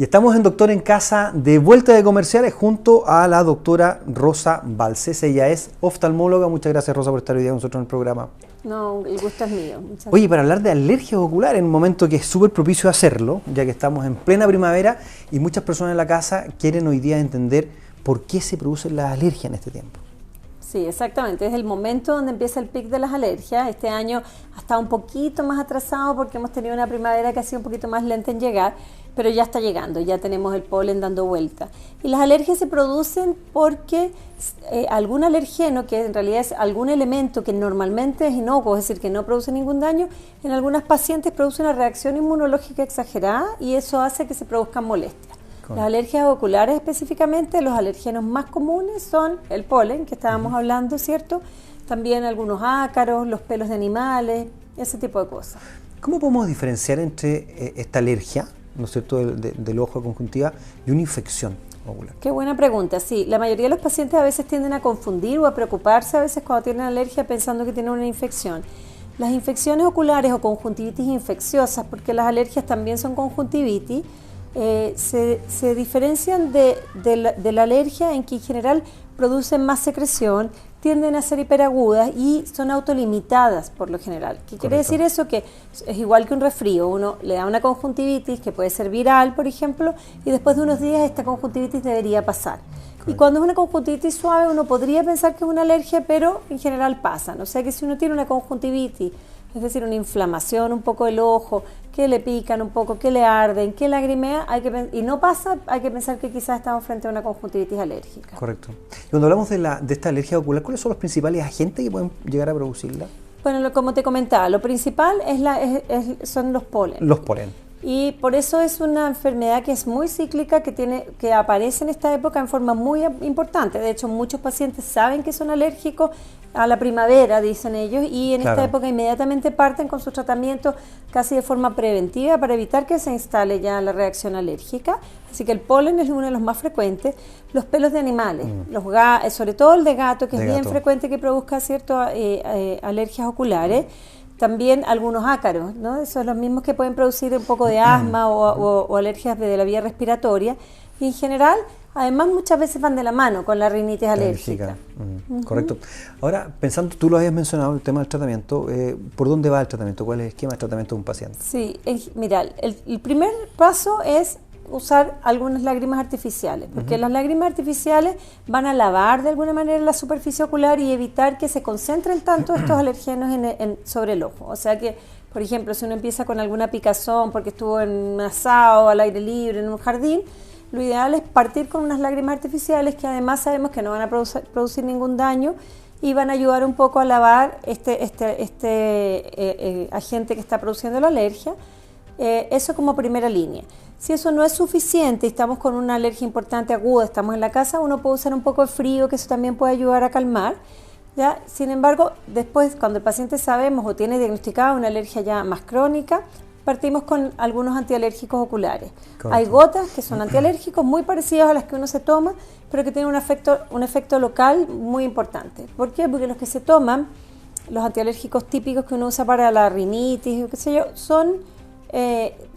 Y estamos en Doctor en Casa de vuelta de comerciales junto a la doctora Rosa Balces. Ella es oftalmóloga. Muchas gracias, Rosa, por estar hoy día con nosotros en el programa. No, el gusto es mío. Oye, para hablar de alergias oculares, en un momento que es súper propicio hacerlo, ya que estamos en plena primavera y muchas personas en la casa quieren hoy día entender por qué se producen las alergias en este tiempo. Sí, exactamente. Es el momento donde empieza el pic de las alergias. Este año ha estado un poquito más atrasado porque hemos tenido una primavera que ha sido un poquito más lenta en llegar, pero ya está llegando, ya tenemos el polen dando vuelta. Y las alergias se producen porque algún alergeno, que en realidad es algún elemento que normalmente es inocuo, es decir, que no produce ningún daño, en algunas pacientes produce una reacción inmunológica exagerada y eso hace que se produzcan molestias. Las alergias oculares específicamente, los alergenos más comunes son el polen, que estábamos hablando, ¿cierto? También algunos ácaros, los pelos de animales, ese tipo de cosas. ¿Cómo podemos diferenciar entre esta alergia, ¿no es cierto?, del ojo de conjuntiva y una infección ocular? Qué buena pregunta, sí. La mayoría de los pacientes a veces tienden a confundir o a preocuparse a veces cuando tienen alergia pensando que tienen una infección. Las infecciones oculares o conjuntivitis infecciosas, porque las alergias también son conjuntivitis, se diferencian de la alergia en que en general producen más secreción, tienden a ser hiperagudas y son autolimitadas por lo general. ¿Qué quiere decir eso? Que es igual que un resfrío, uno le da una conjuntivitis que puede ser viral, por ejemplo, y después de unos días esta conjuntivitis debería pasar. Correcto. Y cuando es una conjuntivitis suave uno podría pensar que es una alergia, pero en general pasan. O sea que si uno tiene una conjuntivitis, es decir, una inflamación un poco del ojo, que le pican un poco, que le arden, que lagrimea, y no pasa, hay que pensar que quizás estamos frente a una conjuntivitis alérgica. Correcto. Y cuando hablamos de esta alergia ocular, ¿cuáles son los principales agentes que pueden llegar a producirla? Bueno, como te comentaba, lo principal son los polen. Los polen. Y por eso es una enfermedad que es muy cíclica, que aparece en esta época en forma muy importante. De hecho, muchos pacientes saben que son alérgicos a la primavera, dicen ellos, y en esta época inmediatamente parten con su tratamiento casi de forma preventiva para evitar que se instale ya la reacción alérgica. Así que el polen es uno de los más frecuentes. Los pelos de animales, sobre todo el de gato, que es bien frecuente que produzca ciertas alergias oculares. También algunos ácaros, ¿no? Esos son los mismos que pueden producir un poco de asma o alergias de la vía respiratoria. Y en general, además muchas veces van de la mano con la rinitis alérgica. Correcto. Ahora, pensando, tú lo habías mencionado, el tema del tratamiento, ¿por dónde va el tratamiento? ¿Cuál es el esquema de tratamiento de un paciente? Sí, mira, el primer paso es usar algunas lágrimas artificiales, porque las lágrimas artificiales van a lavar de alguna manera la superficie ocular y evitar que se concentren tanto estos alergenos sobre el ojo. O sea que, por ejemplo, si uno empieza con alguna picazón porque estuvo en un asado, al aire libre, en un jardín, lo ideal es partir con unas lágrimas artificiales que además sabemos que no van a producir ningún daño y van a ayudar un poco a lavar este agente que está produciendo la alergia. Eso como primera línea. Si eso no es suficiente y estamos con una alergia importante aguda, estamos en la casa, uno puede usar un poco de frío, que eso también puede ayudar a calmar, ¿ya? Sin embargo, después cuando el paciente sabemos o tiene diagnosticada una alergia ya más crónica, partimos con algunos antialérgicos oculares. Correcto. Hay gotas que son antialérgicos muy parecidos a las que uno se toma, pero que tienen un efecto local muy importante. ¿Por qué? Porque los que se toman, los antialérgicos típicos que uno usa para la rinitis, qué sé yo,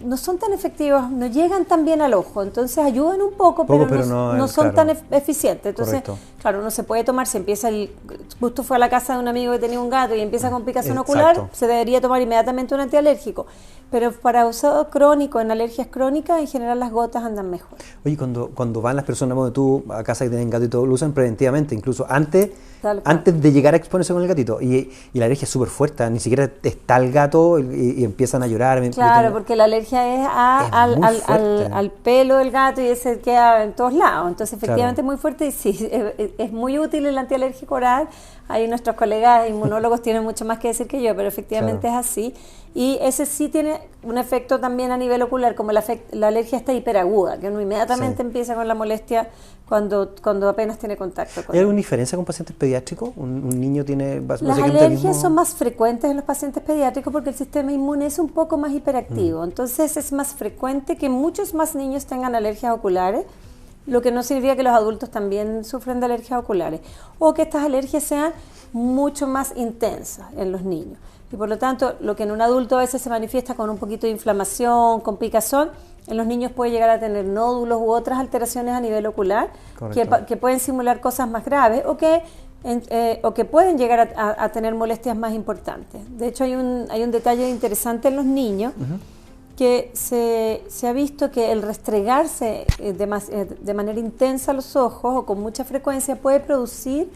no son tan efectivos, no llegan tan bien al ojo, entonces ayudan un poco, pero no son tan eficientes. Entonces, claro, uno se puede tomar, justo fue a la casa de un amigo que tenía un gato y empieza con picazón ocular, se debería tomar inmediatamente un antialérgico. Pero para uso crónico, en alergias crónicas, en general las gotas andan mejor. Oye, cuando van las personas, bueno, tú a casa que tienen gato y todo, lo usan preventivamente, incluso antes de llegar a exponerse con el gatito. Y la alergia es súper fuerte, ni siquiera está el gato y empiezan a llorar. Claro, porque la alergia es al pelo del gato y ese queda en todos lados. Entonces, efectivamente es muy fuerte y sí, es muy útil el antialérgico oral. Ahí nuestros colegas inmunólogos tienen mucho más que decir que yo, pero efectivamente es así. Y ese sí tiene un efecto también a nivel ocular, como la alergia está hiperaguda, que uno inmediatamente empieza con la molestia cuando apenas tiene contacto con ¿Hay alguna diferencia con pacientes pediátricos? ¿Un niño tiene Las alergias son más frecuentes en los pacientes pediátricos porque el sistema inmune es un poco más hiperactivo. Entonces es más frecuente que muchos más niños tengan alergias oculares, lo que no significa que los adultos también sufren de alergias oculares, o que estas alergias sean mucho más intensas en los niños. Y por lo tanto, lo que en un adulto a veces se manifiesta con un poquito de inflamación, con picazón, En los niños puede llegar a tener nódulos u otras alteraciones a nivel ocular que pueden simular cosas más graves o que pueden llegar a tener molestias más importantes. De hecho, hay un detalle interesante en los niños, que se ha visto que el restregarse de manera intensa los ojos o con mucha frecuencia puede producir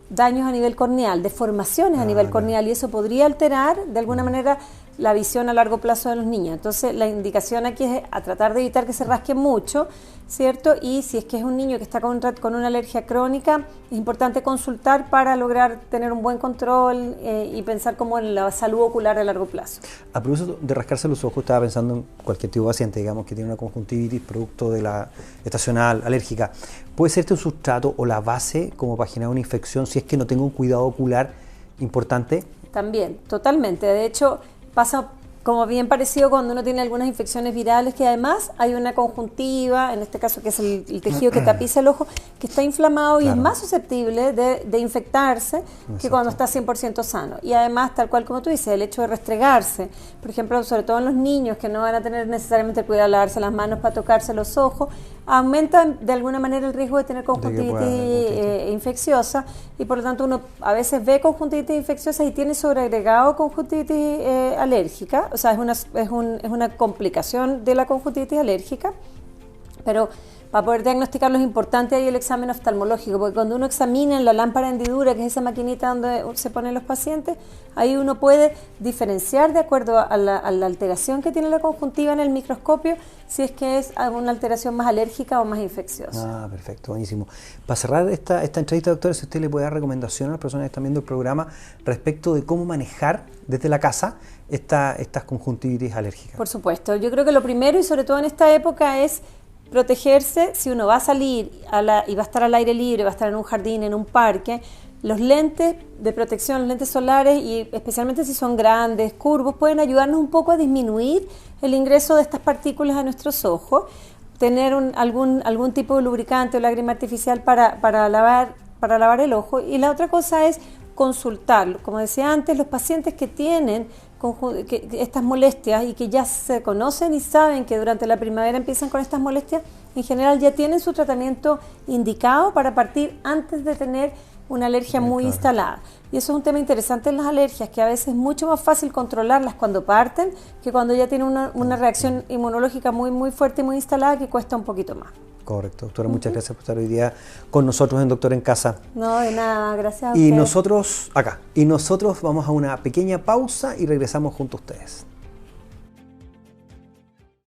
daños a nivel corneal, deformaciones a nivel corneal, y eso podría alterar de alguna manera la visión a largo plazo de los niños. Entonces la indicación aquí es a tratar de evitar que se rasque mucho, ¿cierto? Y si es que es un niño que está con una alergia crónica, es importante consultar para lograr tener un buen control y pensar como en la salud ocular a largo plazo. A propósito de rascarse los ojos, estaba pensando en cualquier tipo de paciente, digamos, que tiene una conjuntivitis producto de la estacional alérgica. ¿Puede ser este un sustrato o la base como para generar una infección si es que no tengo un cuidado ocular importante? También, totalmente. De hecho, pasa como bien parecido cuando uno tiene algunas infecciones virales, que además hay una conjuntiva, en este caso que es el tejido que tapiza el ojo, que está inflamado y es más susceptible de infectarse que cuando está 100% sano. Y además, tal cual como tú dices, el hecho de restregarse, por ejemplo, sobre todo en los niños que no van a tener necesariamente el cuidado de lavarse las manos para tocarse los ojos, aumenta de alguna manera el riesgo de tener conjuntivitis infecciosa, y por lo tanto uno a veces ve conjuntivitis infecciosa y tiene sobreagregado conjuntivitis alérgica. O sea, es una complicación de la conjuntivitis alérgica, pero para poder diagnosticarlo es importante ahí el examen oftalmológico, porque cuando uno examina en la lámpara de hendidura, que es esa maquinita donde se ponen los pacientes, ahí uno puede diferenciar de acuerdo a la alteración que tiene la conjuntiva en el microscopio, si es que es una alteración más alérgica o más infecciosa. Ah, perfecto, buenísimo. Para cerrar esta entrevista, doctora, si usted le puede dar recomendación a las personas que están viendo el programa respecto de cómo manejar desde la casa estas conjuntivitis alérgicas. Por supuesto, yo creo que lo primero y sobre todo en esta época es protegerse. Si uno va a salir y va a estar al aire libre, va a estar en un jardín, en un parque, los lentes de protección, los lentes solares, y especialmente si son grandes, curvos, pueden ayudarnos un poco a disminuir el ingreso de estas partículas a nuestros ojos, tener algún tipo de lubricante o lágrima artificial para lavar el ojo. Y la otra cosa es consultar, como decía antes, los pacientes que tienen estas molestias y que ya se conocen y saben que durante la primavera empiezan con estas molestias, en general ya tienen su tratamiento indicado para partir antes de tener una alergia muy instalada. Y eso es un tema interesante en las alergias, que a veces es mucho más fácil controlarlas cuando parten que cuando ya tienen una reacción inmunológica muy, muy fuerte y muy instalada, que cuesta un poquito más. Correcto, doctora, muchas gracias por estar hoy día con nosotros en Doctor en Casa. No, de nada, gracias a usted. Y nosotros vamos a una pequeña pausa y regresamos junto a ustedes.